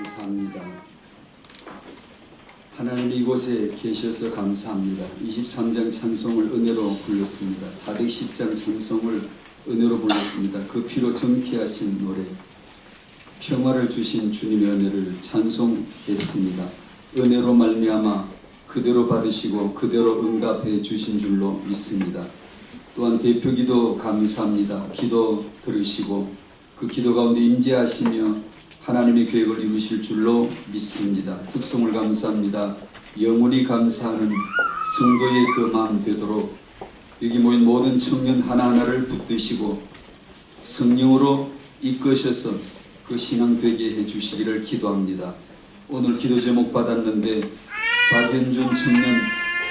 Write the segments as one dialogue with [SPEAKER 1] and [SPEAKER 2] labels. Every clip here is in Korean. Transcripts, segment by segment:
[SPEAKER 1] 감사합니다. 하나님 이곳에 계셔서 감사합니다. 23장 찬송을 은혜로 불렀습니다. 410장 찬송을 은혜로 불렀습니다. 그 피로 정피하신 노래, 평화를 주신 주님의 은혜를 찬송했습니다. 은혜로 말미암아 그대로 받으시고 그대로 응답해 주신 줄로 믿습니다. 또한 대표기도 감사합니다. 기도 들으시고 그 기도 가운데 임재하시며 하나님의 계획을 이루실 줄로 믿습니다. 특성을 감사합니다. 영원히 감사하는 성도의 그 마음 되도록 여기 모인 모든 청년 하나하나를 붙드시고 성령으로 이끄셔서 그 신앙 되게 해주시기를 기도합니다. 오늘 기도 제목 받았는데 박현준 청년,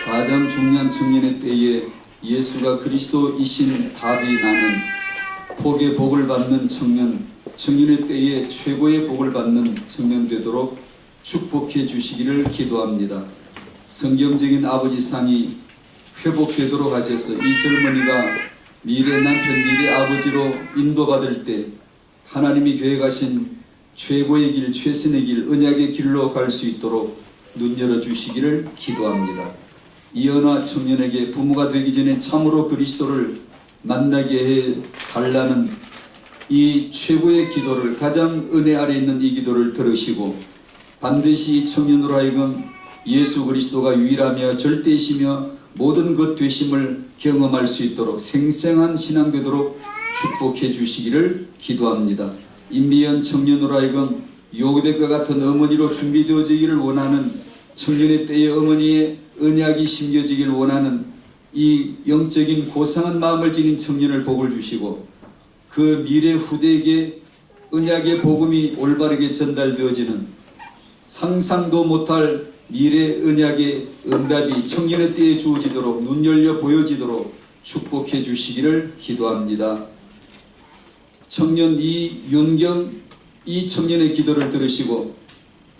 [SPEAKER 1] 가장 중요한 청년의 때에 예수가 그리스도이신 답이 나는 복의 복을 받는 청년의 때에 최고의 복을 받는 청년 되도록 축복해 주시기를 기도합니다. 성경적인 아버지상이 회복되도록 하셔서 이 젊은이가 미래 남편, 미래 아버지로 인도받을 때 하나님이 계획하신 최고의 길, 최선의 길, 언약의 길로 갈 수 있도록 눈 열어주시기를 기도합니다. 이연화 청년에게 부모가 되기 전에 참으로 그리스도를 만나게 해달라는 이 최고의 기도를, 가장 은혜 아래 있는 이 기도를 들으시고 반드시 이 청년으로 하여금 예수 그리스도가 유일하며 절대이시며 모든 것 되심을 경험할 수 있도록 생생한 신앙 되도록 축복해 주시기를 기도합니다. 임미연 청년으로 하여금 요셉과 같은 어머니로 준비되어지기를 원하는 청년의 때에 어머니의 언약이 심겨지기를 원하는 이 영적인 고상한 마음을 지닌 청년을 복을 주시고 그 미래 후대에게 언약의 복음이 올바르게 전달되어지는 상상도 못할 미래 언약의 응답이 청년의 때에 주어지도록 눈 열려 보여지도록 축복해 주시기를 기도합니다. 청년 이윤경 이 청년의 기도를 들으시고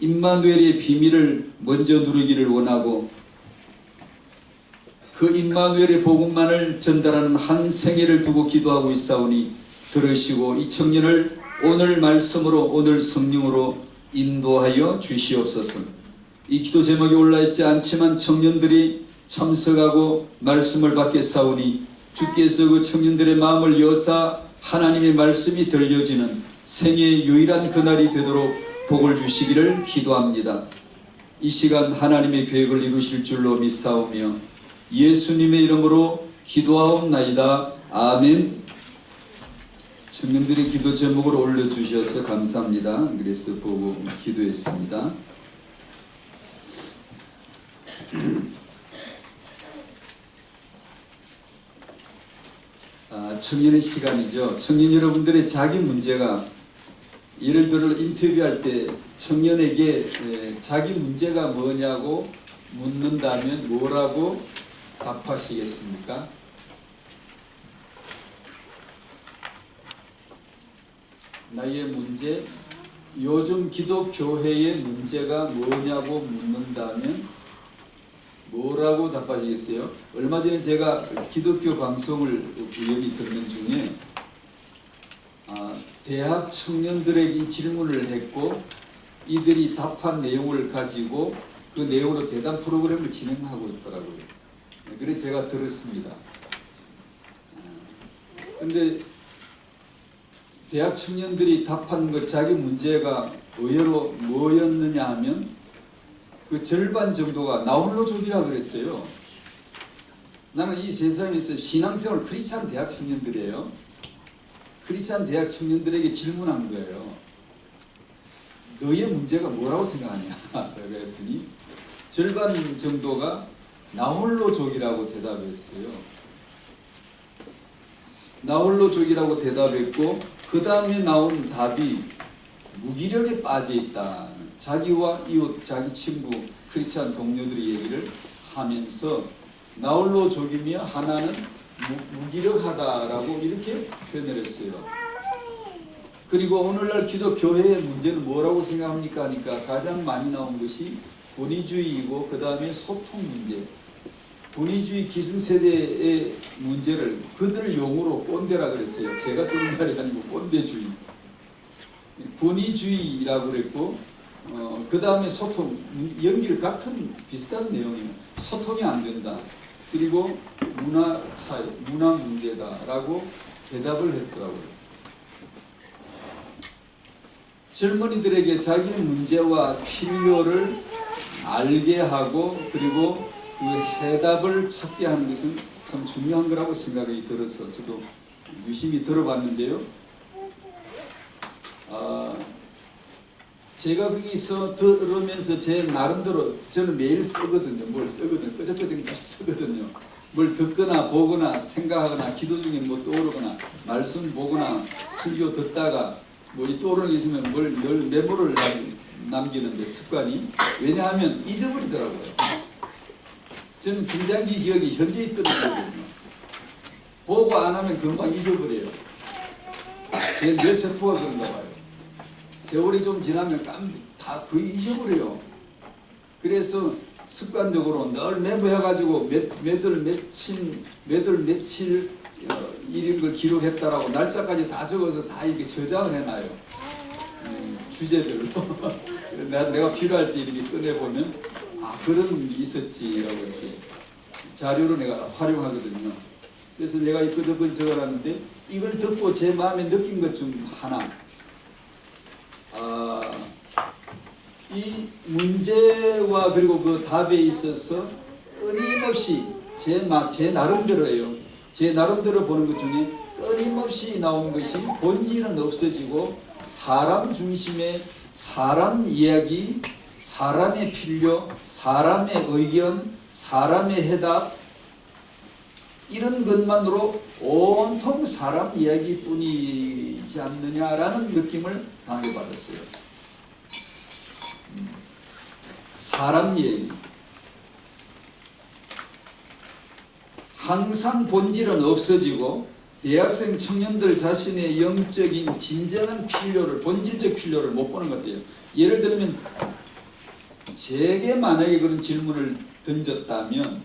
[SPEAKER 1] 임마누엘의 비밀을 먼저 누리기를 원하고 그 임마누엘의 복음만을 전달하는 한 생애를 두고 기도하고 있사오니 들으시고 이 청년을 오늘 말씀으로, 오늘 성령으로 인도하여 주시옵소서. 이 기도 제목이 올라있지 않지만 청년들이 참석하고 말씀을 받겠사오니 주께서 그 청년들의 마음을 여사 하나님의 말씀이 들려지는 생애의 유일한 그날이 되도록 복을 주시기를 기도합니다. 이 시간 하나님의 계획을 이루실 줄로 믿사오며 예수님의 이름으로 기도하옵나이다. 아멘. 청년들의 기도 제목을 올려주셔서 감사합니다. 그래서 보고 기도했습니다. 청년의 시간이죠. 청년 여러분들의 자기 문제가, 예를 들어 인터뷰할 때 청년에게 자기 문제가 뭐냐고 묻는다면 뭐라고 답하시겠습니까? 나의 문제, 요즘 기독교회의 문제가 뭐냐고 묻는다면 뭐라고 답하시겠어요? 얼마 전에 제가 기독교 방송을 우연히 듣는 중에 대학 청년들에게 이 질문을 했고 이들이 답한 내용을 가지고 그 내용으로 대담 프로그램을 진행하고 있더라고요. 그래서 제가 들었습니다. 근데 대학 청년들이 답한 것, 자기 문제가 의외로 뭐였느냐 하면 그 절반 정도가 나홀로족이라 그랬어요. 나는 이 세상에서 신앙생활 크리스찬 대학 청년들이에요. 크리스찬 대학 청년들에게 질문한 거예요. 너의 문제가 뭐라고 생각하냐? 그랬더니 절반 정도가 나홀로족이라고 대답했어요. 나홀로족이라고 대답했고 그 다음에 나온 답이 무기력에 빠져있다. 자기와 이웃, 자기 친구, 크리스찬 동료들의 얘기를 하면서 나홀로족이며 하나는 무기력하다라고 이렇게 표현을 했어요. 그리고 오늘날 기독교회의 문제는 뭐라고 생각합니까? 하니까 가장 많이 나온 것이 권위주의이고 그 다음에 소통 문제. 권위주의 기성세대의 문제를 그들 용어로 꼰대라 그랬어요. 제가 쓰는 말이 아니고 꼰대주의. 권위주의라고 그랬고 그 다음에 소통, 연기를 같은 비슷한 내용이에요. 소통이 안 된다. 그리고 문화 차이, 문화 문제다라고 대답을 했더라고요. 젊은이들에게 자기의 문제와 필요를 알게 하고 그리고 그 해답을 찾게 하는 것은 참 중요한 거라고 생각이 들어서 저도 유심히 들어봤는데요. 제가 거기서 들으면서 제 나름대로 저는 매일 쓰거든요. 뭘 쓰거든요. 끄적끄적 쓰거든요. 뭘 듣거나 보거나 생각하거나 기도 중에 뭐 떠오르거나 말씀 보거나 설교 듣다가 뭐 떠오르는 게 있으면 뭘 늘 메모를 남기는데 습관이. 왜냐하면 잊어버리더라고요. 저는 중장기 기억이 현재에 떨어지거든요. 보고 안 하면 금방 잊어버려요. 제 뇌세포가 그런가 봐요. 세월이 좀 지나면 다 거의 잊어버려요. 그래서 습관적으로 늘 메모해가지고 몇월 며칠 일인 걸 기록했다라고 날짜까지 다 적어서 다 이렇게 저장을 해놔요. 주제별로. 내가 필요할 때 이렇게 꺼내보면 그런 일이 있었지라고 이렇게 자료로 내가 활용하거든요. 그래서 내가 이것저것 적어놨는데 이걸 듣고 제 마음에 느낀 것 중 하나. 이 문제와 그리고 그 답에 있어서 끊임없이 제 나름대로예요. 제 나름대로 보는 것 중에 끊임없이 나오는 것이 본질은 없어지고 사람 중심의 사람 이야기, 사람의 필요, 사람의 의견, 사람의 해답 이런 것만으로 온통 사람 이야기뿐이지 않느냐라는 느낌을 강하게 받았어요. 사람 얘기. 항상 본질은 없어지고 대학생 청년들 자신의 영적인 진정한 필요를, 본질적 필요를 못 보는 것 같아요. 예를 들면 제게 만약에 그런 질문을 던졌다면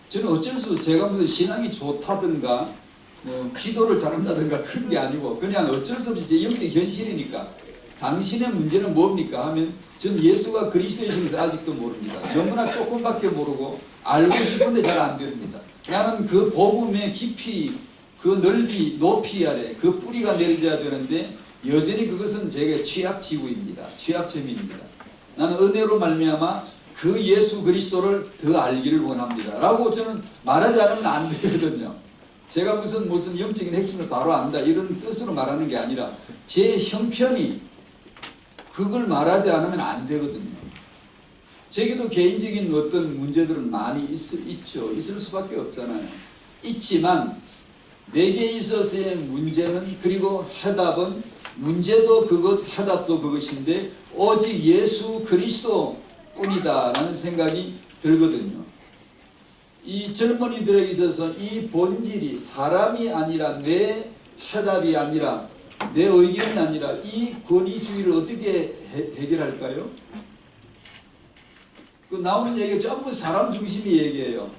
[SPEAKER 1] 저는 어쩔 수 없이 제가 무슨 신앙이 좋다든가 뭐 기도를 잘한다든가 그런 게 아니고 그냥 어쩔 수 없이 제 영적 현실이니까 당신의 문제는 뭡니까 하면 전 예수가 그리스도이신 것을 아직도 모릅니다. 너무나 조금밖에 모르고 알고 싶은데 잘 안 됩니다. 나는 그 복음의 깊이, 그 넓이, 높이 아래 그 뿌리가 내려져야 되는데 여전히 그것은 제게 취약지구입니다. 취약점입니다. 나는 은혜로 말미암아 그 예수 그리스도를 더 알기를 원합니다. 라고 저는 말하지 않으면 안 되거든요. 제가 무슨 영적인 핵심을 바로 안다 이런 뜻으로 말하는 게 아니라 제 형편이 그걸 말하지 않으면 안 되거든요. 제게도 개인적인 어떤 문제들은 많이 있죠. 있을 수밖에 없잖아요. 있지만 내게 있어서의 문제는 그리고 해답은 문제도 그것, 해답도 그것인데 오직 예수 그리스도 뿐이다라는 생각이 들거든요. 이 젊은이들에게 있어서 이 본질이 사람이 아니라 내 해답이 아니라 내 의견이 아니라 이 권위주의를 어떻게 해결할까요? 그 나오는 얘기가 전부 사람 중심의 얘기예요.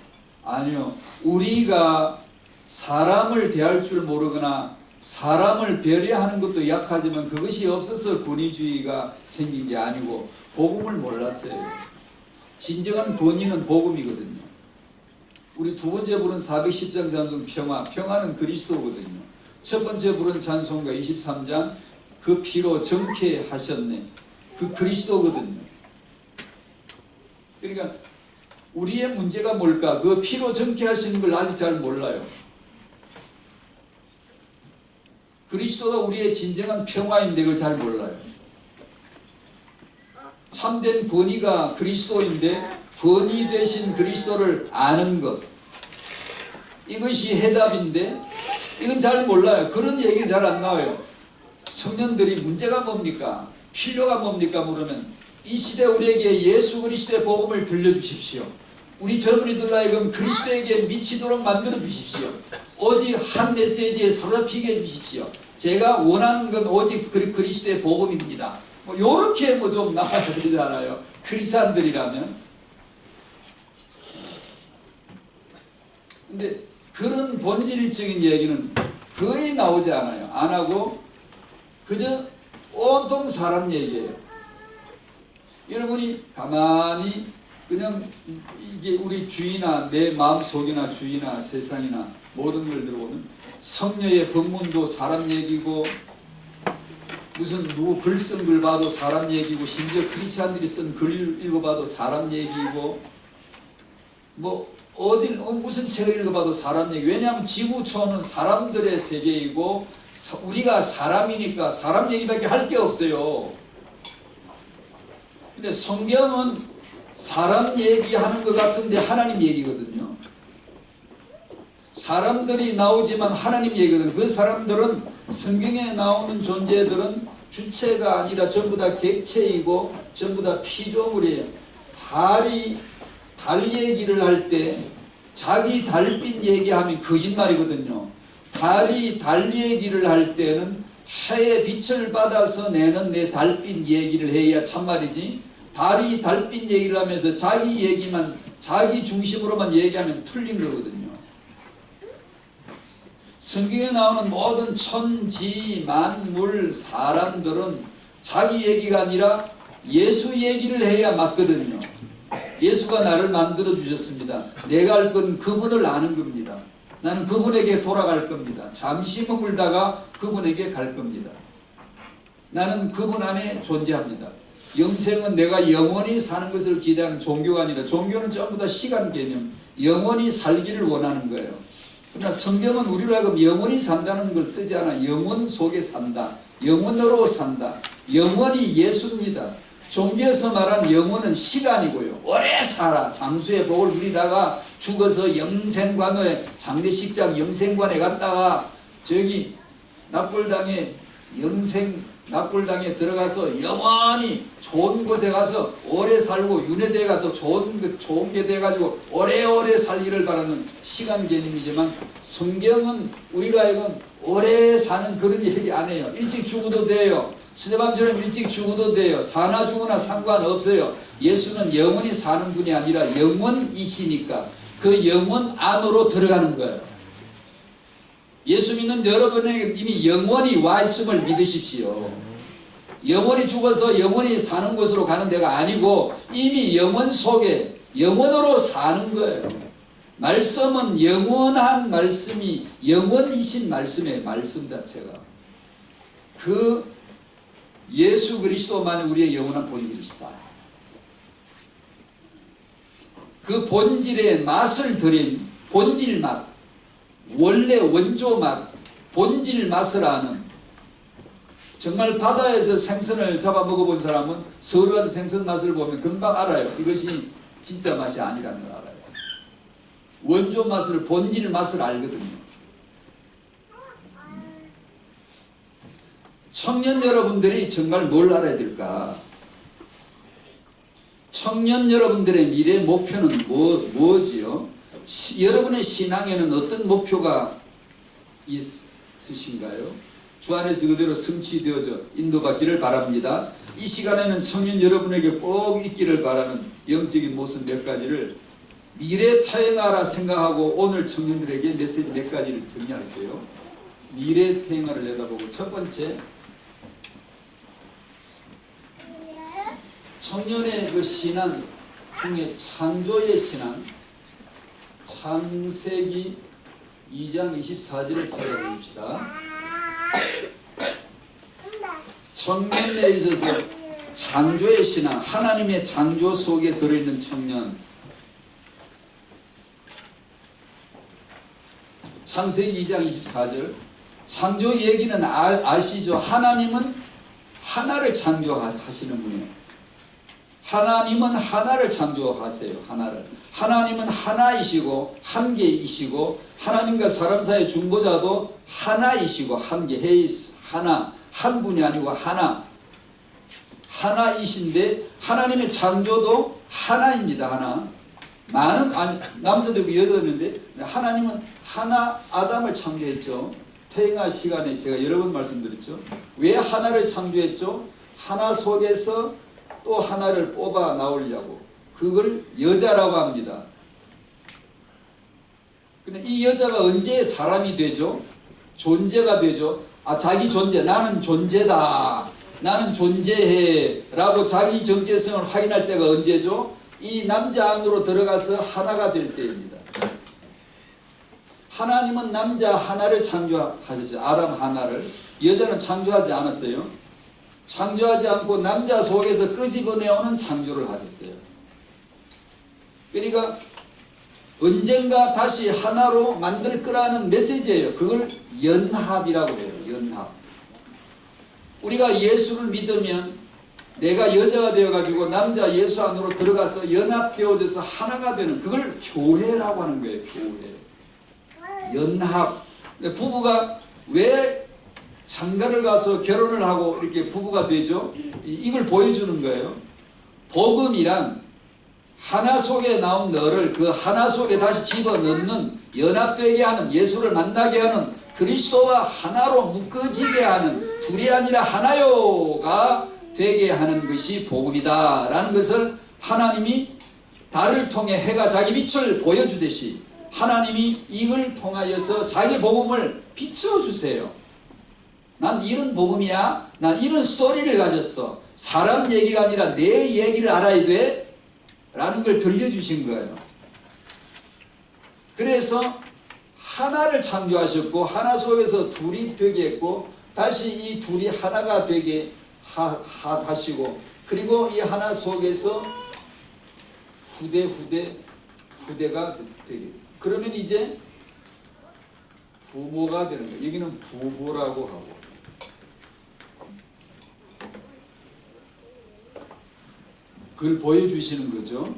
[SPEAKER 1] 아니요. 우리가 사람을 대할 줄 모르거나 사람을 배려하는 것도 약하지만 그것이 없어서 권위주의가 생긴 게 아니고 복음을 몰랐어요. 진정한 권위는 복음이거든요. 우리 두 번째 부른 410장 찬송 평화, 평화는 그리스도거든요. 첫 번째 부른 찬송가 23장 그 피로 정케하셨네. 그 그리스도거든요. 그러니까 우리의 문제가 뭘까? 그 피로 정케하시는 걸 아직 잘 몰라요. 그리스도가 우리의 진정한 평화인데 그걸 잘 몰라요. 참된 권위가 그리스도인데 권위 되신 그리스도를 아는 것, 이것이 해답인데 이건 잘 몰라요. 그런 얘기는 잘 안 나와요. 청년들이 문제가 뭡니까? 필요가 뭡니까? 물으면 이 시대 우리에게 예수 그리스도의 복음을 들려주십시오. 우리 젊은이들 하여금 그리스도에게 미치도록 만들어 주십시오. 오직 한 메시지에 사로잡히게 해주십시오. 제가 원하는 건 오직 그리스도의 복음입니다. 뭐 요렇게 뭐 좀 나와야 되잖아요. 크리스찬들이라면. 근데 그런 본질적인 얘기는 거의 나오지 않아요. 안 하고 그저 온통 사람 얘기예요. 여러분이 가만히 그냥 이게 우리 주위나 내 마음속이나 주위나 세상이나 모든 걸 들어보면 성녀의 법문도 사람 얘기고 무슨 누구 글 쓴 글 봐도 사람 얘기고 심지어 크리스찬들이 쓴 글 읽어봐도 사람 얘기고 뭐 어딜 무슨 책을 읽어봐도 사람 얘기. 왜냐하면 지구촌은 사람들의 세계이고 우리가 사람이니까 사람 얘기밖에 할 게 없어요. 근데 성경은 사람 얘기하는 것 같은데 하나님 얘기거든요. 사람들이 나오지만 하나님 얘기거든요. 그 사람들은 성경에 나오는 존재들은 주체가 아니라 전부 다 객체이고 전부 다 피조물이에요. 달 얘기를 할 때 자기 달빛 얘기하면 거짓말이거든요. 달이 달 얘기를 할 때는 해의 빛을 받아서 내는 내 달빛 얘기를 해야 참말이지, 달이 달빛 얘기를 하면서 자기 얘기만 자기 중심으로만 얘기하면 틀린 거거든요. 성경에 나오는 모든 천지 만물 사람들은 자기 얘기가 아니라 예수 얘기를 해야 맞거든요. 예수가 나를 만들어 주셨습니다. 내가 할 건 그분을 아는 겁니다. 나는 그분에게 돌아갈 겁니다. 잠시 머물다가 그분에게 갈 겁니다. 나는 그분 안에 존재합니다. 영생은 내가 영원히 사는 것을 기대하는 종교가 아니라, 종교는 전부 다 시간 개념, 영원히 살기를 원하는 거예요. 그러나 성경은 우리로 하여금 영원히 산다는 걸 쓰지 않아. 영원 속에 산다, 영원으로 산다. 영원히 예수입니다. 종교에서 말하는 영혼은 시간이고요. 오래 살아 장수의 복을 누리다가 죽어서 영생관에, 장례식장 영생관에 갔다가 저기 납골당에 납골당에 들어가서 영원히 좋은 곳에 가서 오래 살고 윤회대가 더 좋은 게 돼가지고 오래오래 살기를 바라는 시간 개념이지만, 성경은 우리로 하여금 오래 사는 그런 얘기 안 해요. 일찍 죽어도 돼요. 스데반처럼 일찍 죽어도 돼요. 사나 죽으나 상관없어요. 예수는 영원히 사는 분이 아니라 영원이시니까 그 영원 안으로 들어가는 거예요. 예수 믿는 여러분에게 이미 영원히 와 있음을 믿으십시오. 영원히 죽어서 영원히 사는 곳으로 가는 데가 아니고 이미 영원 속에 영원으로 사는 거예요. 말씀은 영원한 말씀이 영원이신 말씀의 말씀 자체가 그 예수 그리스도만이 우리의 영원한 본질이시다. 그 본질의 맛을 들인 본질 맛, 원래 원조 맛, 본질 맛을 아는, 정말 바다에서 생선을 잡아 먹어본 사람은 서울 가서 생선 맛을 보면 금방 알아요. 이것이 진짜 맛이 아니라는 걸 알아요. 원조 맛을, 본질 맛을 알거든요. 청년 여러분들이 정말 뭘 알아야 될까? 청년 여러분들의 미래 목표는 뭐지요? 여러분의 신앙에는 어떤 목표가 있으신가요? 주 안에서 그대로 성취되어져 인도받기를 바랍니다. 이 시간에는 청년 여러분에게 꼭 있기를 바라는 영적인 모습 몇 가지를 미래 태행하라 생각하고 오늘 청년들에게 메시지 몇 가지를 정리할게요. 미래 태행하를 내다보고, 첫 번째, 청년의 그 신앙 중에 창조의 신앙, 창세기 2장 24절을 찾아봅시다. 청년에 있어서 창조의 신앙, 하나님의 창조 속에 들어있는 청년. 창세기 2장 24절. 창조 얘기는 아시죠? 하나님은 하나를 창조하시는 분이에요. 하나님은 하나를 창조하세요. 하나님은 하나이시고 한계이시고, 하나님과 사람 사이의 중보자도 하나이시고 한계, 헤이스, 하나, 한 분이 아니고 하나이신데, 하나님의 창조도 하나입니다. 하나. 많은 남자도 있고 여자도 있는데 하나님은 하나 아담을 창조했죠. 태영아 시간에 제가 여러 번 말씀드렸죠. 왜 하나를 창조했죠? 하나 속에서 또 하나를 뽑아 나오려고. 그걸 여자라고 합니다. 근데 이 여자가 언제 사람이 되죠? 존재가 되죠? 자기 존재, 나는 존재다.
[SPEAKER 2] 나는 존재해 라고 자기 정체성을 확인할 때가 언제죠? 이 남자 안으로 들어가서 하나가 될 때입니다. 하나님은 남자 하나를 창조하셨어요. 아담 하나를. 여자는 창조하지 않았어요. 창조하지 않고 남자 속에서 끄집어내오는 창조를 하셨어요. 그러니까 언젠가 다시 하나로 만들 거라는 메시지예요. 그걸 연합이라고 해요. 연합. 우리가 예수를 믿으면 내가 여자가 되어가지고 남자 예수 안으로 들어가서 연합되어져서 하나가 되는, 그걸 교회라고 하는 거예요. 교회. 연합. 부부가 왜 장가를 가서 결혼을 하고 이렇게 부부가 되죠? 이걸 보여주는 거예요. 복음이란 하나 속에 나온 너를 그 하나 속에 다시 집어넣는, 연합되게 하는, 예수를 만나게 하는, 그리스도와 하나로 묶어지게 하는, 둘이 아니라 하나요가 되게 하는 것이 복음이다 라는 것을 하나님이 달을 통해 해가 자기 빛을 보여주듯이 하나님이 이걸 통하여서 자기 복음을 비춰주세요. 난 이런 복음이야. 난 이런 스토리를 가졌어. 사람 얘기가 아니라 내 얘기를 알아야 돼 라는 걸 들려주신 거예요. 그래서 하나를 창조하셨고 하나 속에서 둘이 되게 했고 다시 이 둘이 하나가 되게 하시고, 그리고 이 하나 속에서 후대가 되게, 그러면 이제 부모가 되는 거예요. 여기는 부부라고 하고, 그걸 보여주시는 거죠.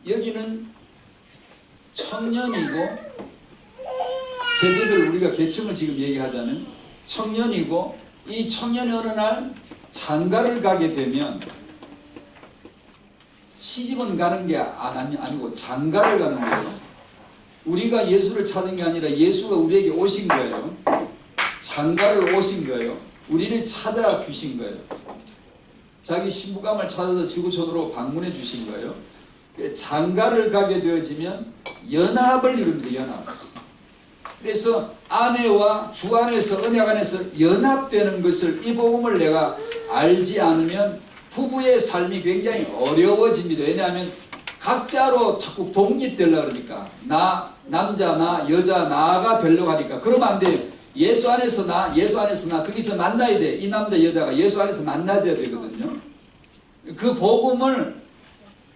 [SPEAKER 2] 여기는 청년이고, 세대들 우리가 계층을 지금 얘기하자면 청년이고, 이 청년이 어느 날 장가를 가게 되면 시집은 가는 게 아니고 장가를 가는 거예요. 우리가 예수를 찾은 게 아니라 예수가 우리에게 오신 거예요. 장가를 오신 거예요. 우리를 찾아주신 거예요. 자기 신부감을 찾아서 지구촌으로 방문해 주신 거예요. 장가를 가게 되어지면 연합을 이룹니다. 연합. 그래서 아내와 주 안에서, 언약 안에서 연합되는 것을, 이 복음을 내가 알지 않으면 부부의 삶이 굉장히 어려워집니다. 왜냐하면 각자로 자꾸 독립되려고 그러니까, 나 남자 나 여자 나가 되려고 하니까. 그러면 안 돼요. 예수 안에서 나, 예수 안에서 나, 거기서 만나야 돼. 이 남자 여자가 예수 안에서 만나줘야 되거든요. 그 복음을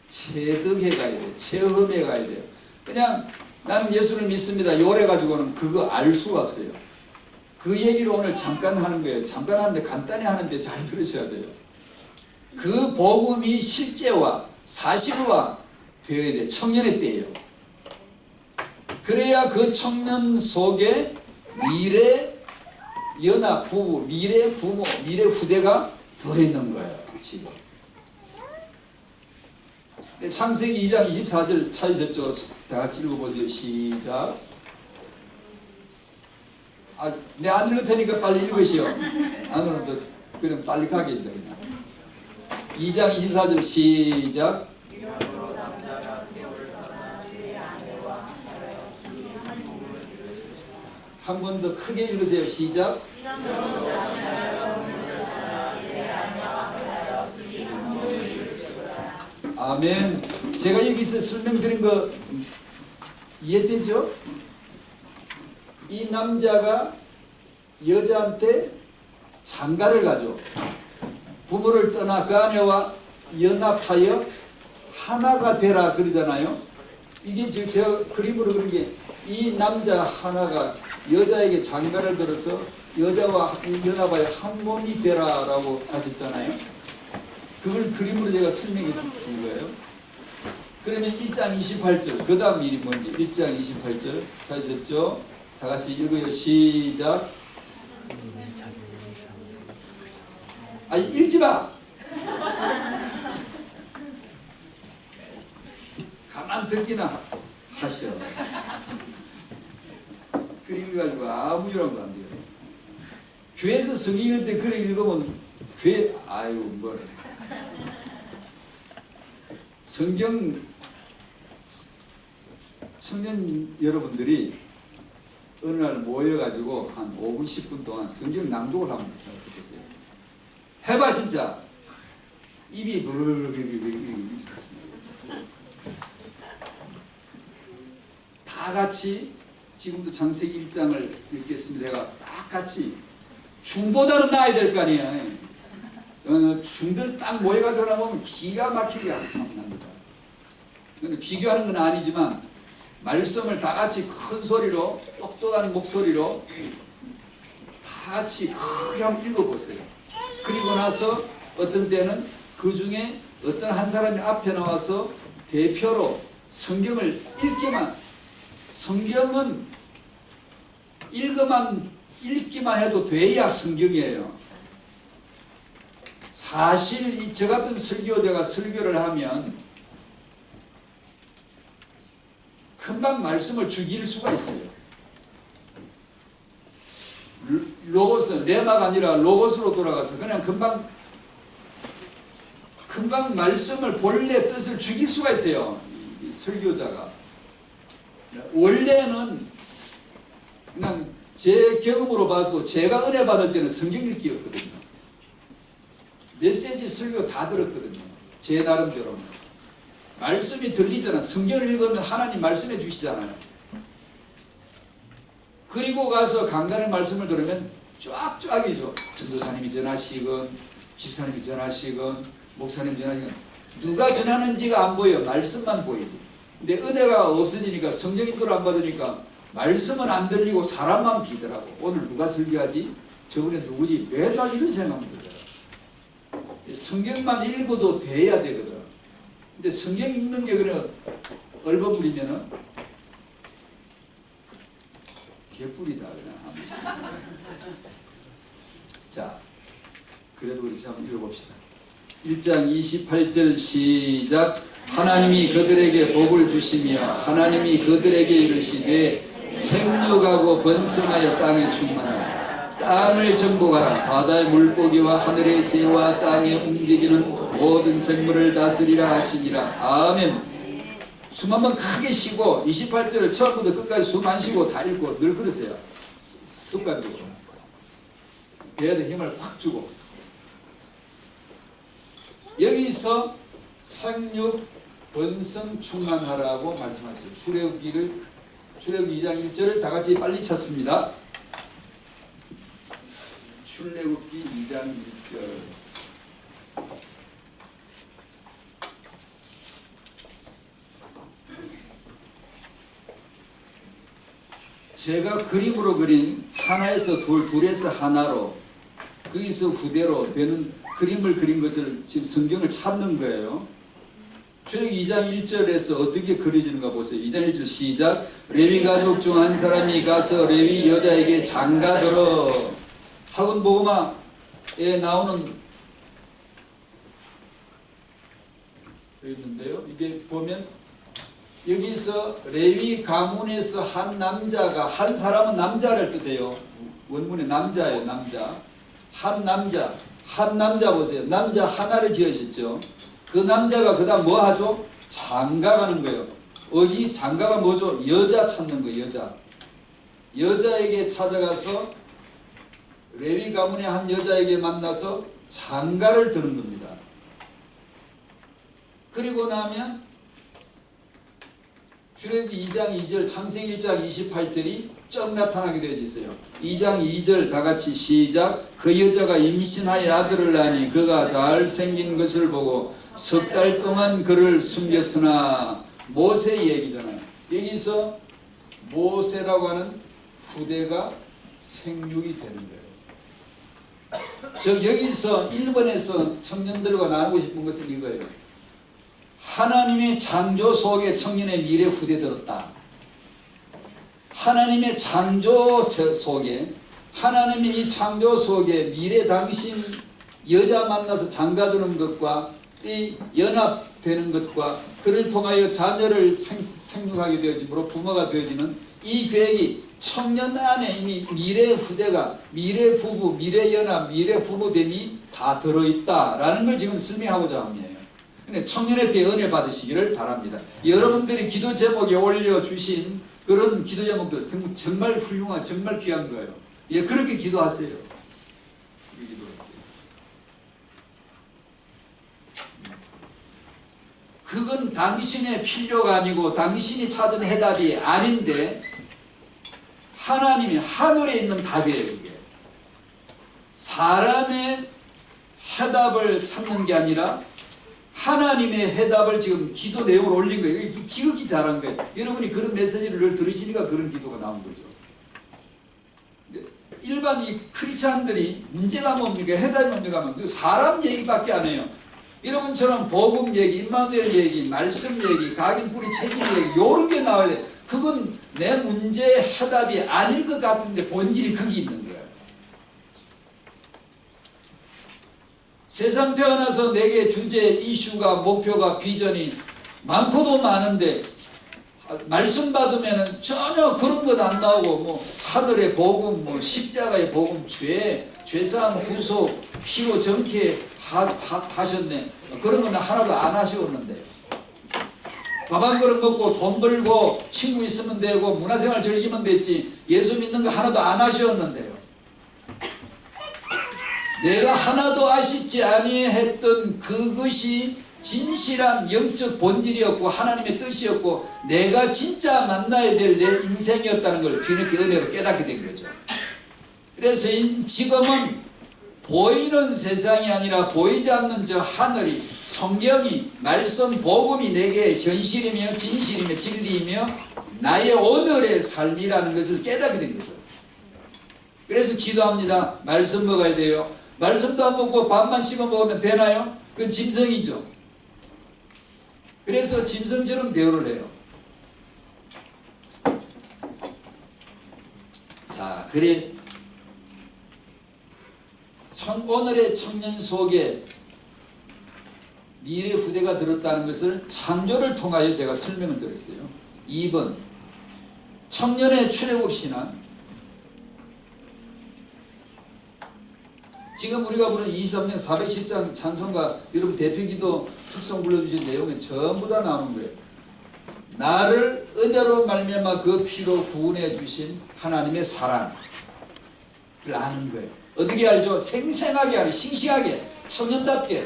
[SPEAKER 2] 체득해 가야 돼요. 체험해 가야 돼요. 그냥 나는 예수를 믿습니다 요래 가지고는 그거 알 수가 없어요. 그 얘기를 오늘 잠깐 하는 거예요. 잠깐 하는데, 간단히 하는데 잘 들으셔야 돼요. 그 복음이 실제화, 사실화 되어야 돼요. 청년의 때예요. 그래야 그 청년 속에 미래 연합 부부, 미래 부모, 미래 후대가 들어있는 거예요. 지금 창세기 2장 24절 찾으셨죠? 다 같이 읽어보세요. 시작. 내 안 읽을 테니까 빨리 읽으시오. 안 그러면 그럼 빨리 가겠죠. 그냥. 2장 24절 시작. 한 번 더 크게 읽으세요. 시작. 아멘. 제가 여기서 설명드린 거 이해되죠? 이 남자가 여자한테 장가를 가죠. 부모를 떠나 그 아내와 연합하여 하나가 되라 그러잖아요. 이게 제가 그림으로 그린 게, 이 남자 하나가 여자에게 장가를 들어서 여자와 연합하여 한 몸이 되라라고 하셨잖아요. 그걸 그림으로 제가 설명해 준 거예요. 그러면 1장 28절, 그 다음 일이 뭔지 1장 28절 찾으셨죠? 다 같이 읽어요. 시작. 아니 읽지 마. 가만 듣기나 하시오. 그림 가지고 아무 일하면 안 돼요. 교회에서 성경 읽을 때 그래 읽으면 교회 아유 뭐래. 성경 청년 여러분들이 어느 날 모여가지고 한 5분 10분 동안 성경 낭독을 한번 해보세요. 해봐 진짜. 입이 다 같이 지금도 창세기 1장을 읽겠습니다. 내가 다 같이 중보다는 나야 될 거 아니야. 중들 딱 모여가지고 보면 기가 막히게 납니다. 비교하는 건 아니지만 말씀을 다 같이 큰 소리로 똑똑한 목소리로 다 같이 크게 한번 읽어보세요. 그리고 나서 어떤 때는 그 중에 어떤 한 사람이 앞에 나와서 대표로 성경을 읽기만, 성경은 읽기만 해도 돼야 성경이에요. 사실 저 같은 설교자가 설교를 하면 금방 말씀을 죽일 수가 있어요. 로고스, 레마가 아니라 로고스로 돌아가서 그냥 금방 말씀을 본래 뜻을 죽일 수가 있어요. 이 설교자가. 원래는 그냥 제 경험으로 봐서 제가 은혜 받을 때는 성경 읽기였거든요. 메시지 설교 다 들었거든요. 제 나름대로는. 말씀이 들리잖아. 성경을 읽으면 하나님 말씀해 주시잖아요. 그리고 가서 강단의 말씀을 들으면 쫙쫙이죠. 전도사님이 전하시건 집사님이 전하시건 목사님 전하시건 누가 전하는지가 안 보여. 말씀만 보이지. 근데 은혜가 없어지니까 성경이 또 안 받으니까 말씀은 안 들리고 사람만 비더라고. 오늘 누가 설교하지? 저번에 누구지? 매달 이런 생각이 들어요. 성경만 읽어도 돼야 되거든. 근데 성경 읽는 게 그냥 얼버무리면은 개뿔이다 그냥. 자, 그래도 그렇지 한번 읽어봅시다. 1장 28절 시작. 하나님이 그들에게 복을 주시며 하나님이 그들에게 이르시되 생육하고 번성하여 땅에 충만하라. 땅을 정복하라. 바다의 물고기와 하늘의 새와 땅에 움직이는 모든 생물을 다스리라 하시니라. 아멘. 숨 한번 크게 쉬고 28절을 처음부터 끝까지 숨 안 쉬고 다 읽고 늘 그러세요. 습관적으로. 배에다 힘을 확 주고. 여기서 생육, 번성, 충만하라고 말씀하죠. 출애굽기 2장 1절을 다 같이 빨리 찾습니다. 출애굽기 2장 1절. 제가 그림으로 그린 하나에서 둘, 둘에서 하나로 거기서 후대로 되는 그림을 그린 것을 지금 성경을 찾는 거예요. 출애굽기 2장 1절에서 어떻게 그려지는가 보세요. 2장 1절 시작. 레위 가족 중 한 사람이 가서 레위 여자에게 장가들어. 학원 복음화에 나오는 있는데요. 이게 보면 여기서 레위 가문에서 한 남자가, 한 사람은 남자를 뜻해요. 원문에 남자예요. 남자. 한 남자 보세요. 남자 하나를 지으셨죠. 그 남자가 그 다음 뭐 하죠? 장가 가는 거예요. 어디 장가가 뭐죠? 여자 찾는 거예요. 여자에게 찾아가서 레위 가문의 한 여자에게 만나서 장가를 드는 겁니다. 그리고 나면 출애굽기 2장 2절, 창세기 1장 28절이 쩍 나타나게 되어 있어요. 2장 2절 다 같이 시작. 그 여자가 임신하여 아들을 낳으니 그가 잘생긴 것을 보고 석 달 동안 그를 숨겼으나 모세 얘기잖아요. 여기서 모세라고 하는 후대가 생육이 되는 거예요. 즉 여기서 1번에서 청년들과 나누고 싶은 것은 이거예요. 하나님의 창조 속에 청년의 미래 후대 들었다. 하나님의 창조 속에, 하나님의 이 창조 속에 미래 당신 여자 만나서 장가드는 것과 이 연합되는 것과 그를 통하여 자녀를 생육하게 되어지므로 부모가 되어지는 이 계획이 청년 안에 이미 미래 후대가, 미래 부부, 미래 연합, 미래 부모됨이 다 들어있다라는 걸 지금 설명하고자 합니다. 청년의 때 은혜 받으시기를 바랍니다. 여러분들이 기도 제목에 올려주신 그런 기도 제목들 정말 훌륭한, 정말 귀한 거예요. 예, 그렇게 기도하세요. 그렇게 기도하세요. 그건 당신의 필요가 아니고 당신이 찾은 해답이 아닌데 하나님이 하늘에 있는 답이에요. 그게 사람의 해답을 찾는 게 아니라 하나님의 해답을 지금 기도 내용을 올린 거예요. 이게 지극히 잘한 거예요. 여러분이 그런 메시지를 들으시니까 그런 기도가 나온 거죠. 일반 이 크리스찬들이 문제가 뭡니까? 해답이 뭡니까? 하면 그 사람 얘기밖에 안 해요. 여러분처럼 복음 얘기, 임마누엘 얘기, 말씀 얘기, 각인 뿌리 책임 얘기 이런 게 나와야 돼. 그건 내 문제의 해답이 아닐 것 같은데 본질이 거기 있는 거예요. 세상 태어나서 내게 주제, 이슈가, 목표가, 비전이 많고도 많은데 말씀 받으면 전혀 그런 건 안 나오고 뭐 하늘의 복음, 뭐 십자가의 복음, 죄사함, 구속, 피로 정케 하셨네. 그런 건 하나도 안 하셨는데 밥 한 그릇 먹고 돈 벌고 친구 있으면 되고 문화생활 즐기면 됐지 예수 믿는 거 하나도 안 하셨는데요. 내가 하나도 아쉽지 아니했던 그것이 진실한 영적 본질이었고 하나님의 뜻이었고 내가 진짜 만나야 될 내 인생이었다는 걸 뒤늦게 은혜로 깨닫게 된 거죠. 그래서 지금은 보이는 세상이 아니라 보이지 않는 저 하늘이 성경이 말씀 복음이 내게 현실이며 진실이며 진리이며 나의 오늘의 삶이라는 것을 깨닫게 된 거죠. 그래서 기도합니다. 말씀 먹어야 돼요. 말씀도 안 먹고 밥만 씹어 먹으면 되나요? 그건 짐승이죠. 그래서 짐승처럼 대우를 해요. 자, 그래 오늘의 청년 속에 미래 후대가 들었다는 것을 창조를 통하여 제가 설명을 드렸어요. 2번 청년의 출애굽 신앙. 지금 우리가 부르는 23년 410장 찬송가 여러분 대표기도 특성 불러주신 내용에 전부 다 나오는 거예요. 나를 은혜로 말미암아 그 피로 구원해 주신 하나님의 사랑을 아는 거예요. 어떻게 알죠? 생생하게 아니 싱싱하게 청년답게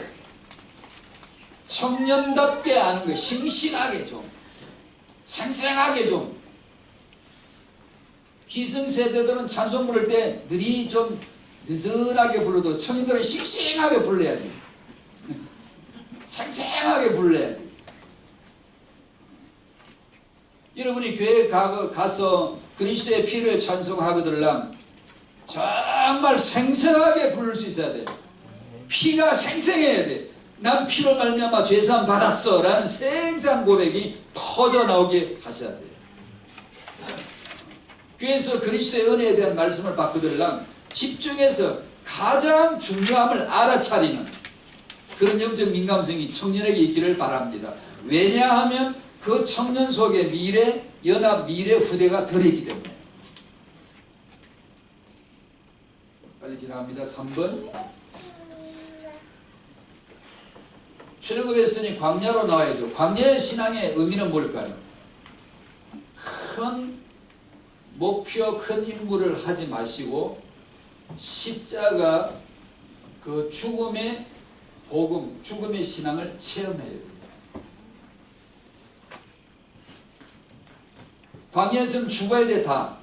[SPEAKER 2] 아는 거예요. 싱싱하게 좀 생생하게 좀. 기성세대들은 찬송 부를 때 느리 좀 느슨하게 불러도 청년들은 싱싱하게 불러야지. 생생하게 불러야지. 여러분이 교회 가서 그리스도의 피를 찬송하거들랑 정말 생생하게 부를 수 있어야 돼요. 피가 생생해야 돼. 난 피로 말미암아 죄사함 받았어 라는 생생한 고백이 터져 나오게 하셔야 돼요. 교회에서 그리스도의 은혜에 대한 말씀을 받거들랑 집중해서 가장 중요함을 알아차리는 그런 영적 민감성이 청년에게 있기를 바랍니다. 왜냐하면 그 청년 속에 미래 연합 미래 후대가 들어있기 때문에. 빨리 지나갑니다. 3번 출애굽했으니 광야로 나와야죠. 광야의 신앙의 의미는 뭘까요? 큰 목표, 큰 임무를 하지 마시고 십자가 그 죽음의 복음, 죽음의 신앙을 체험해야 됩니다. 광야에서는 죽어야 돼. 다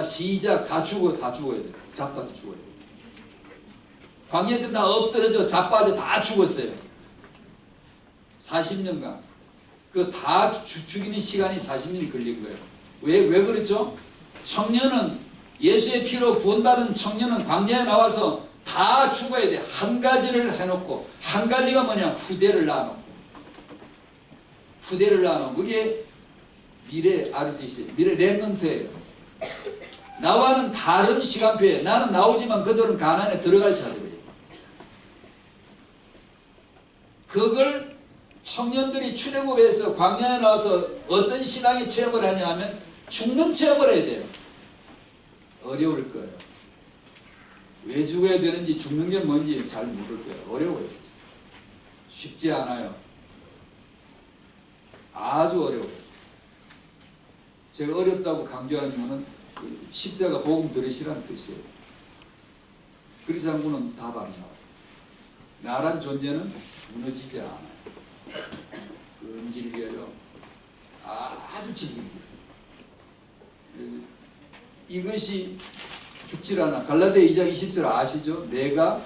[SPEAKER 2] 시작 다 죽어야 돼. 자빠져 죽어야 돼. 광야에서 다 엎드려져 자빠져 다 죽었어요. 40년간 그 다 죽이는 시간이 40년이 걸린 거예요. 왜 그렇죠? 청년은 예수의 피로 구원받은 청년은 광야에 나와서 다 죽어야 돼. 한 가지를 해놓고 한 가지가 뭐냐? 후대를 낳아놓고 그게 미래 RTC 미래 렘넌트예요. 나와는 다른 시간표에 나는 나오지만 그들은 가나안에 들어갈 자들이에요. 그걸 청년들이 출애굽에서 광야에 나와서 어떤 신앙의 체험을 하냐면 죽는 체험을 해야 돼요. 어려울 거예요. 왜 죽어야 되는지 죽는 게 뭔지 잘 모를 거예요. 어려워요. 쉽지 않아요. 아주 어려워요. 제가 어렵다고 강조하는 이유는 그 십자가 복음 들으시라는 뜻이에요. 그렇지 않고는 답 안 나와요. 나란 존재는 무너지지 않아요. 은질겨요. 아주 질깁니다. 그래서 이것이 죽질 않아. 갈라디아 2장 20절 아시죠? 내가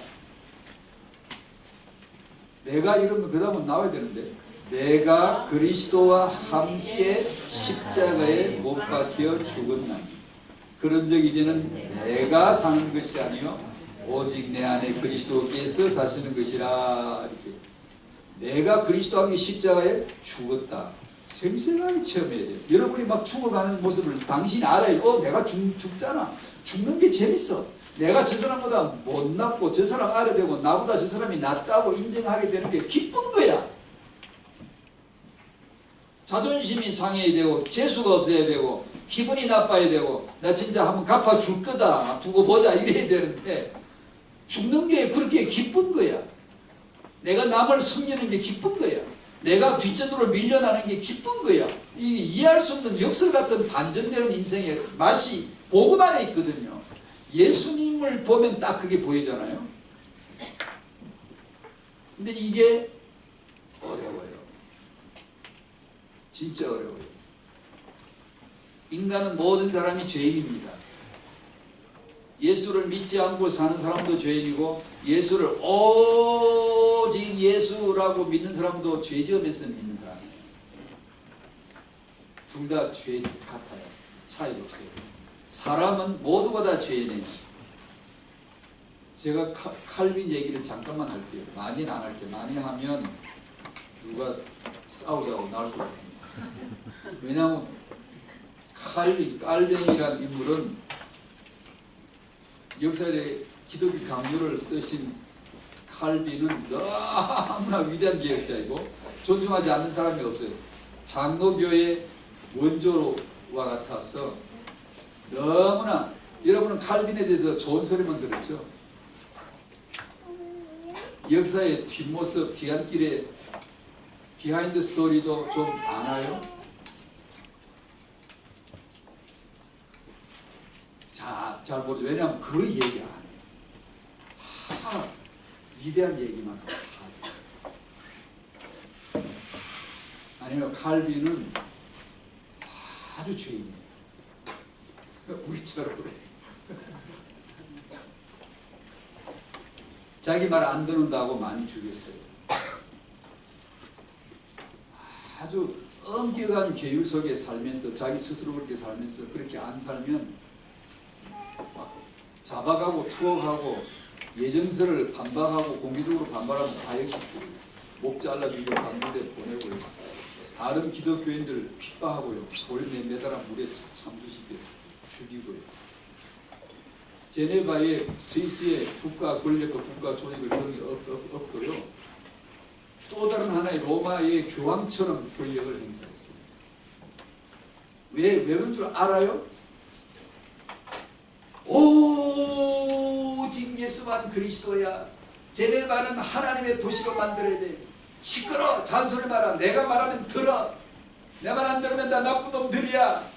[SPEAKER 2] 이러면 그 다음은 나와야 되는데, 내가 그리스도와 함께 십자가에 못 박혀 죽었나니 그런 적 이제는 내가 사는 것이 아니요 오직 내 안에 그리스도께서 사시는 것이라. 이렇게 내가 그리스도와 함께 십자가에 죽었다. 생생하게 체험해야 돼요. 여러분이 막 죽어가는 모습을 당신이 알아요. 내가 죽잖아. 죽는 게 재밌어. 내가 저 사람보다 못났고 저 사람 알아대고 나보다 저 사람이 낫다고 인정하게 되는 게 기쁜 거야. 자존심이 상해야 되고 재수가 없어야 되고 기분이 나빠야 되고 나 진짜 한번 갚아줄 거다 두고 보자 이래야 되는데, 죽는 게 그렇게 기쁜 거야. 내가 남을 섬기는 게 기쁜 거야. 내가 뒷전으로 밀려나는 게 기쁜 거야. 이 이해할 수 없는 역설 같은 반전되는 인생의 맛이 복음 안에 있거든요. 예수님을 보면 딱 그게 보이잖아요. 근데 이게 어려워요. 진짜 어려워요. 인간은 모든 사람이 죄인입니다. 예수를 믿지 않고 사는 사람도 죄인이고 예수를 오직 예수라고 믿는 사람도 죄지으면서 믿는 사람이에요. 둘 다 죄 같아요. 차이가 없어요. 사람은 모두가 다 죄인이에요. 제가 칼빈 얘기를 잠깐만 할게요. 많이는 안 할게요. 많이 하면 누가 싸우자고 나올 것 같아요. 왜냐하면 칼빈이라는 인물은 역사의 기독교 강조를 쓰신 칼빈은 너무나 위대한 개혁자이고 존중하지 않는 사람이 없어요. 장로교의 원조와 같아서 너무나, 여러분은 칼빈에 대해서 좋은 소리만 들었죠? 역사의 뒷모습, 뒤안길의 비하인드 스토리도 좀 아나요? 잘 보죠. 왜냐하면 그 얘기 안 해요. 위대한 얘기만 하죠. 아니면 칼빈은 아주 죄인이에요. 우리처럼 그래. 자기 말 안 듣는다고 많이 죽였어요. 아주 엄격한 계율 속에 살면서 자기 스스로 그렇게 살면서 그렇게 안 살면 막 잡아가고 투옥하고 예정서를 반박하고 공개적으로 반발하면 다 역시 죽였어요. 목 잘라주고 반부대 보내고요. 다른 기독교인들 핍박하고요. 돌에 매달아 물에 참수시켜 죽이고요. 제네바의 스위스의 국가 권력과 국가 조직을 등이 없고요. 또 다른 하나의 로마의 교황처럼 권력을 행사했어요. 왜 그런 줄 알아요? 오직 예수만 그리스도야. 제네바는 하나님의 도시로 만들어야 돼. 시끄러, 잔소리 마라. 내가 말하면 들어. 내 말 안 들으면 나 나쁜 놈들이야.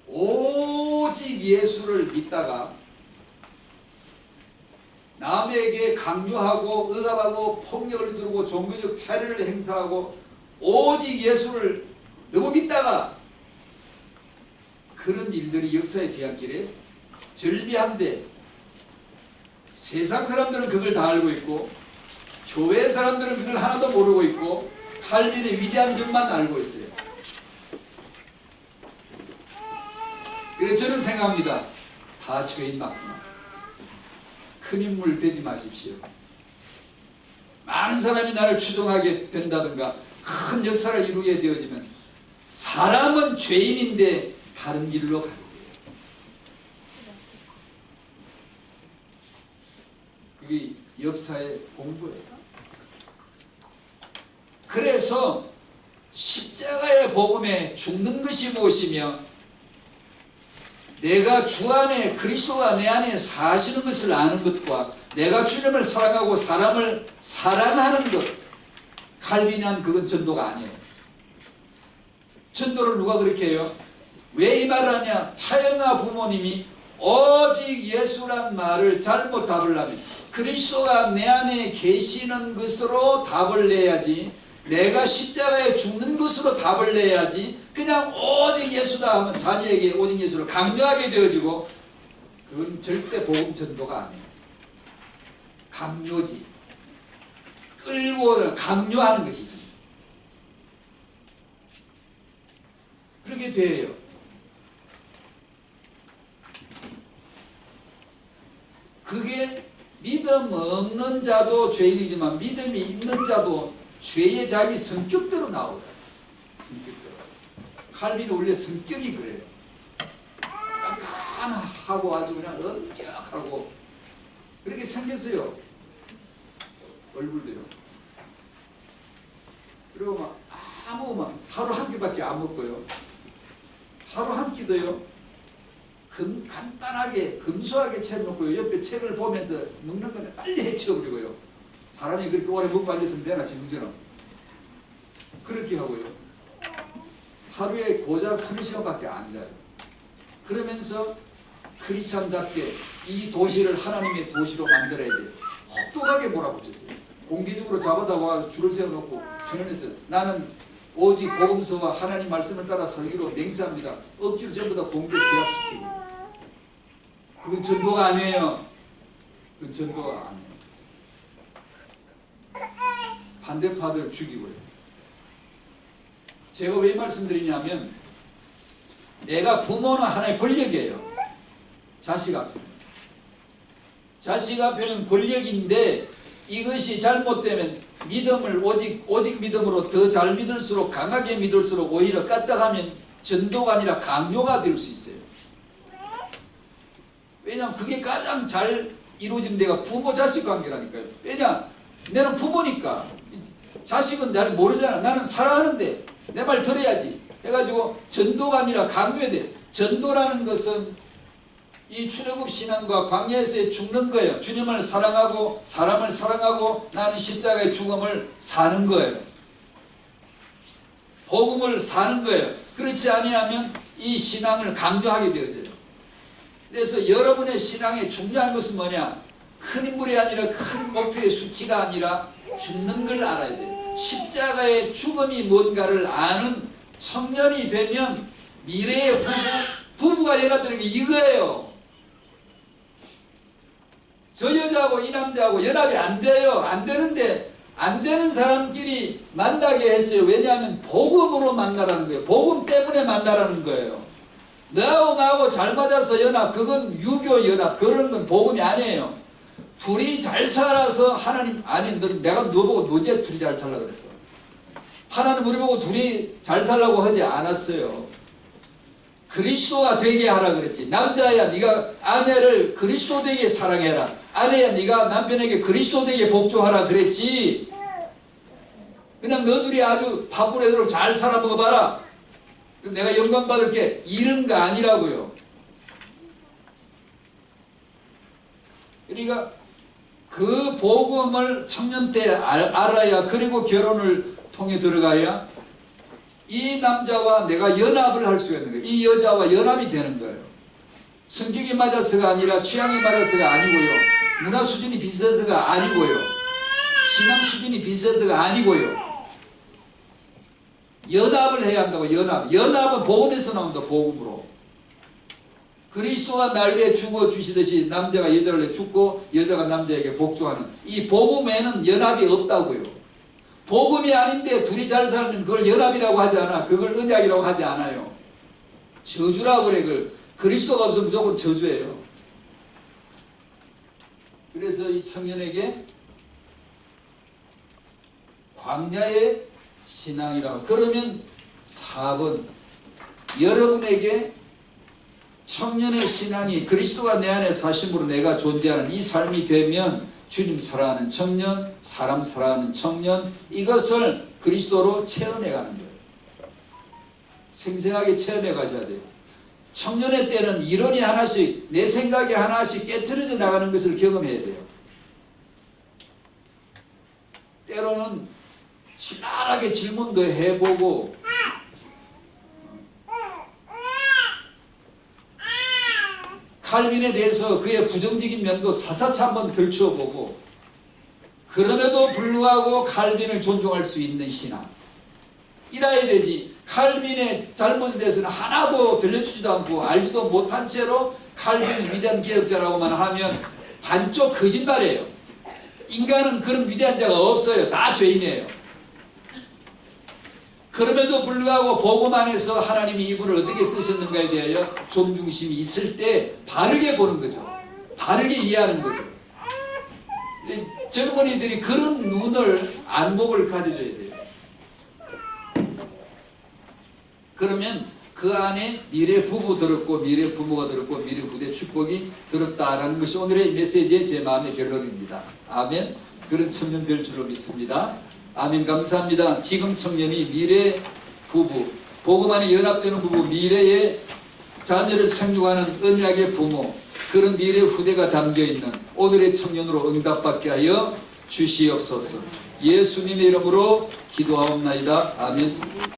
[SPEAKER 2] 오직 예수를 믿다가 남에게 강요하고 억압하고 폭력을 두르고 종교적 테러를 행사하고 오직 예수를 너무 믿다가 그런 일들이 역사의 뒤안길에 절비한데, 세상 사람들은 그걸 다 알고 있고 교회 사람들은 그걸 하나도 모르고 있고 칼빈의 위대한 점만 알고 있어요. 그래서 저는 생각합니다. 다 죄인 맞구나. 큰 인물 되지 마십시오. 많은 사람이 나를 추종하게 된다든가 큰 역사를 이루게 되어지면 사람은 죄인인데 다른 길로 가는 거예요. 그게 역사의 공부예요. 그래서 십자가의 복음에 죽는 것이 무엇이며 내가 주 안에 그리스도가 내 안에 사시는 것을 아는 것과 내가 주님을 사랑하고 사람을 사랑하는 것, 칼빈이 한 그건 전도가 아니에요. 전도를 누가 그렇게 해요? 왜 이 말을 하냐? 타영아 부모님이 오직 예수란 말을 잘못 답을 하면 그리스도가 내 안에 계시는 것으로 답을 내야지, 내가 십자가에 죽는 것으로 답을 내야지, 그냥 오직 예수다 하면 자녀에게 오직 예수를 강요하게 되어지고, 그건 절대 복음 전도가 아니에요. 강요지. 끌고 강요하는 것이지. 그렇게 돼요. 그게 믿음 없는 자도 죄인이지만 믿음이 있는 자도 죄의 자기 성격대로 나오다. 성격대로. 칼빈이 원래 성격이 그래요. 깐깐하고 아주 그냥 엄격하고 그렇게 생겼어요. 얼굴도요. 그리고 막 하루 한 끼밖에 안 먹고요. 하루 한 끼도요. 간단하게 금소하게 채워놓고요. 옆에 책을 보면서 먹는 건데 빨리 해치워버리고요. 사람이 그렇게 오래 먹고 앉았으면 되나 지금처럼. 그렇게 하고요. 하루에 고작 3시간밖에 안 자요. 그러면서 크리스찬답게 이 도시를 하나님의 도시로 만들어야 돼요. 혹독하게 몰아붙였어요. 공개적으로 잡아다 와 줄을 세워놓고 선언해서 나는 오직 복음서와 하나님 말씀을 따라 살기로 맹세합니다. 억지로 전부 다 공개 계약시키고. 그건 전도가 아니에요. 그건 전도가 아니에요. 반대파들을 죽이고요. 제가 왜 말씀드리냐면 내가 부모는 하나의 권력이에요. 자식 앞에. 자식 앞에는 권력인데 이것이 잘못되면 믿음을 오직 믿음으로 더 잘 믿을수록 강하게 믿을수록 오히려 까딱하면 전도가 아니라 강요가 될 수 있어요. 왜냐하면 그게 가장 잘 이루어진 데가 부모 자식 관계라니까요. 왜냐 나는 부모니까 자식은 나를 모르잖아. 나는 사랑하는데 내 말 들어야지 해가지고 전도가 아니라 강요해야 돼. 전도라는 것은 이 출애굽 신앙과 광야에서의 죽는 거예요. 주님을 사랑하고 사람을 사랑하고 나는 십자가의 죽음을 사는 거예요. 복음을 사는 거예요. 그렇지 아니하면 이 신앙을 강조하게 되어져요. 그래서 여러분의 신앙의 중요한 것은 뭐냐? 큰 인물이 아니라 큰 목표의 수치가 아니라 죽는 걸 알아야 돼요. 십자가의 죽음이 뭔가를 아는 청년이 되면 미래의 부부가 연합되는 게 이거예요. 저 여자하고 이 남자하고 연합이 안 돼요. 안 되는데 안 되는 사람끼리 만나게 했어요. 왜냐하면 복음으로 만나라는 거예요. 복음 때문에 만나라는 거예요. 너하고 나하고 잘 맞아서 연합, 그건 유교 연합, 그런 건 복음이 아니에요. 둘이 잘 살아서 하나님, 아니 내가 너 보고 언제 둘이 잘 살라 그랬어? 하나님 우리 보고 둘이 잘 살라고 하지 않았어요. 그리스도가 되게 하라 그랬지. 남자야 네가 아내를 그리스도 되게 사랑해라. 아내야 네가 남편에게 그리스도 되게 복종하라 그랬지. 그냥 너둘이 아주 밥벌이대로 잘 살아 먹어봐라. 그럼 내가 영광 받을게. 이런 거 아니라고요. 그러니까 그 복음을 청년 때 알아야, 그리고 결혼을 통해 들어가야 이 남자와 내가 연합을 할 수가 있는 거예요. 이 여자와 연합이 되는 거예요. 성격이 맞아서가 아니라 취향이 맞아서가 아니고요. 문화 수준이 비슷해서가 아니고요. 신앙 수준이 비슷해서가 아니고요. 연합을 해야 한다고. 연합은 복음에서 나온다. 복음으로. 그리스도가 날 위해 죽어 주시듯이 남자가 여자를 위해 죽고 여자가 남자에게 복종하는 이 복음에는 연합이 없다고요. 복음이 아닌데 둘이 잘 살면 그걸 연합이라고 하지 않아. 그걸 언약이라고 하지 않아요. 저주라고 그래. 그걸. 그리스도가 없으면 무조건 저주예요. 그래서 이 청년에게 광야의 신앙이라고. 그러면 4번 여러분에게 청년의 신앙이 그리스도가 내 안에 사심으로 내가 존재하는 이 삶이 되면 주님 사랑하는 청년, 사람 사랑하는 청년, 이것을 그리스도로 체험해 가는 거예요. 생생하게 체험해 가셔야 돼요. 청년의 때는 이론이 하나씩, 내 생각이 하나씩 깨트려져 나가는 것을 경험해야 돼요. 때로는 신랄하게 질문도 해보고 칼빈에 대해서 그의 부정적인 면도 사사치 한번 들춰보고 그럼에도 불구하고 칼빈을 존중할 수 있는 신앙 이라야 되지. 칼빈의 잘못에 대해서는 하나도 들려주지도 않고 알지도 못한 채로 칼빈은 위대한 개혁자라고만 하면 반쪽 거짓말이에요. 인간은 그런 위대한 자가 없어요. 다 죄인이에요. 그럼에도 불구하고 복음 안에서 하나님이 이분을 어떻게 쓰셨는가에 대하여 존중심이 있을 때 바르게 보는 거죠. 바르게 이해하는 거죠. 젊은이들이 그런 눈을 안목을 가져줘야 돼요. 그러면 그 안에 미래 부부 들었고 미래 부모가 들었고 미래 후대 축복이 들었다라는 것이 오늘의 메시지의 제 마음의 결론입니다. 아멘. 그런 청년 될 줄로 믿습니다. 아멘. 감사합니다. 지금 청년이 미래 부부, 복음 안에 연합되는 부부, 미래의 자녀를 생육하는 언약의 부모, 그런 미래 후대가 담겨있는 오늘의 청년으로 응답받게 하여 주시옵소서. 예수님의 이름으로 기도하옵나이다. 아멘.